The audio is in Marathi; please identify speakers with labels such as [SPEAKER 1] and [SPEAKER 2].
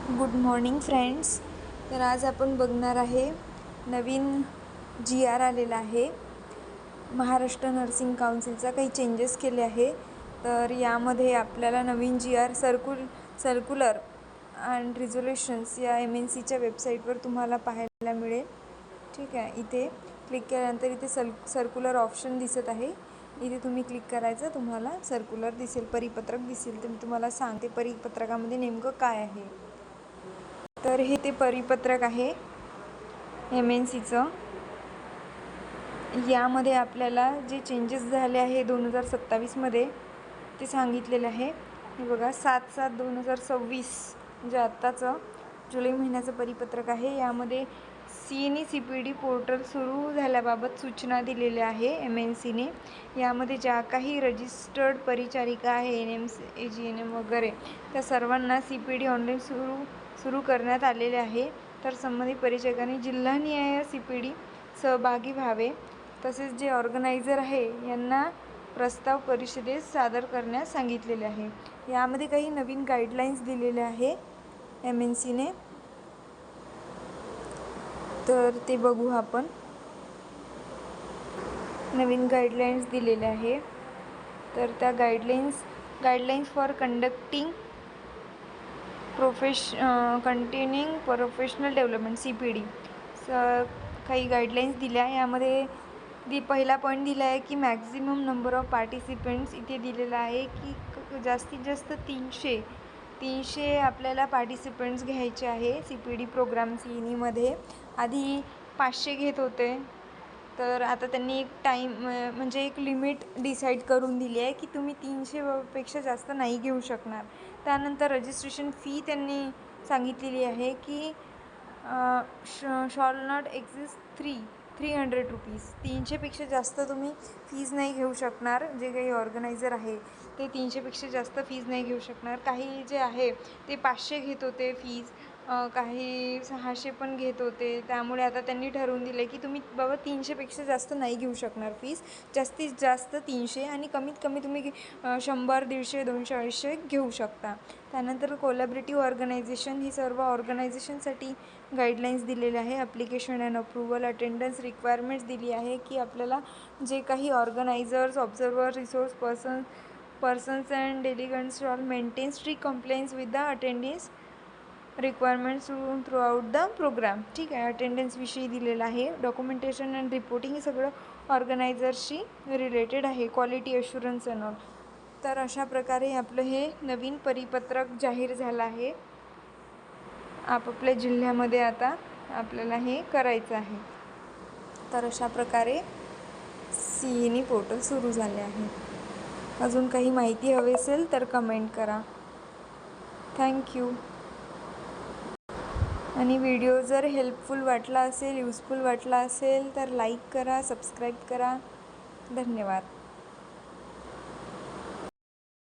[SPEAKER 1] Good morning friends. तर आज आपण बघणार आहे नवीन GR आलेला आहे. महाराष्ट्र नर्सिंग काउन्सिलचा काही चेंजेस केले आहे. तर यामध्ये आपल्याला नवीन GR सर्क्युलर अँड रिझोल्युशन्स या MNCच्या वेबसाईटवर तुम्हाला पाहायला मिळेल. ठीक आहे, इथे क्लिक केल्यानंतर इथे सर्क्युलर ऑप्शन दिसत आहे. इथे तुम्ही क्लिक करायचं, तुम्हाला सर्क्युलर दिसेल, परिपत्रक दिसेल. तर मी तुम्हाला सांगते परिपत्रकामध्ये नेमकं काय आहे. तर हे ते परिपत्रक आहे MNCचं. यामध्ये आपल्याला जे चेंजेस झाले आहे 2027मध्ये ते सांगितलेले आहे. हे बघा, 7/7/2026 म्हणजे आत्ताचं जुलै महिन्याचं परिपत्रक आहे. यामध्ये CNE CPD पोर्टल सुरू झाल्याबाबत सूचना दिलेल्या आहे MNCने. यामध्ये ज्या काही रजिस्टर्ड परिचारिका आहे NMs AGNM वगैरे, त्या सर्वांना CPD ऑनलाईन सुरू करण्यात आलेले आहे. तर संबंधित परिचारिकांनी जिल्हानिहाय CPD सहभागी व्हावे. तसेच जे ऑर्गनायझर आहे यांना प्रस्ताव परिषदेस सादर करण्यास सांगितलेले आहे. यामध्ये काही नवीन गाईडलाईन्स दिलेले आहे MNCने. तर ते बघू आपण. नवीन गाईडलाईन्स दिलेले आहे. तर त्या guidelines for continuing professional development CPD काही गाईडलाईन्स दिल्या. यामध्ये पहिला पॉईंट दिला आहे की मॅक्झिमम नंबर ऑफ पार्टिसिपेंट्स इथे दिलेला आहे की जास्तीत जास्त 300 आपल्याला पार्टिसिपेंट्स घ्यायचे आहे CPD प्रोग्राम. CNEमध्ये आधी 500 घेत होते, तर आता त्यांनी एक म्हणजे एक लिमिट डिसाईड करून दिली आहे की तुम्ही 300पेक्षा जास्त नाही घेऊ शकणार. त्यानंतर रजिस्ट्रेशन फी त्यांनी सांगितलेली आहे की शॉल नॉट एक्झिस्ट 300 रुपीज. 300पेक्षा जास्त तुम्ही फीज नाही घेऊ शकणार. जे काही ऑर्गनायझर आहे ते 300पेक्षा जास्त फीज नाही घेऊ शकणार. काही जे आहे ते 500 घेत होते फीज, काही 600 पण घेत होते. त्यामुळे आता त्यांनी ठरवून दिले की तुम्ही बाबा 300पेक्षा जास्त नाही घेऊ शकणार फीज. जास्तीत जास्त 300 आणि कमीत कमी तुम्ही 100, 150, 200, 250 घेऊ शकता. त्यानंतर कोलॅबरेटिव्ह ऑर्गनायझेशन, ही सर्व ऑर्गनायझेशनसाठी गाईडलाईन्स दिलेले आहे. Application and approval, attendance requirements दिली आहे की आपल्याला जे काही organisers, observer, resource persons and delegates shall maintain strict compliance with the attendance requirements throughout the programme. ठीक आहे, अटेंडन्सविषयी दिलेलं आहे. डॉक्युमेंटेशन अँड रिपोर्टिंग हे सगळं ऑर्गनायझरशी रिलेटेड आहे. Quality assurance and all. तर अशा प्रकारे आपलं हे नवीन परिपत्रक जाहीर झालं आहे. आपापल्या जिल्ह्यामध्ये आता आपल्याला हे करायचं आहे. तर अशा प्रकारे CNE पोर्टल सुरू झाले आहे. अजून काही माहिती हवी असेल तर कमेंट करा. थँक्यू. आणि व्हिडिओ जर हेल्पफुल वाटला असेल, युजफुल वाटला असेल तर लाईक करा, सबस्क्राईब करा. धन्यवाद.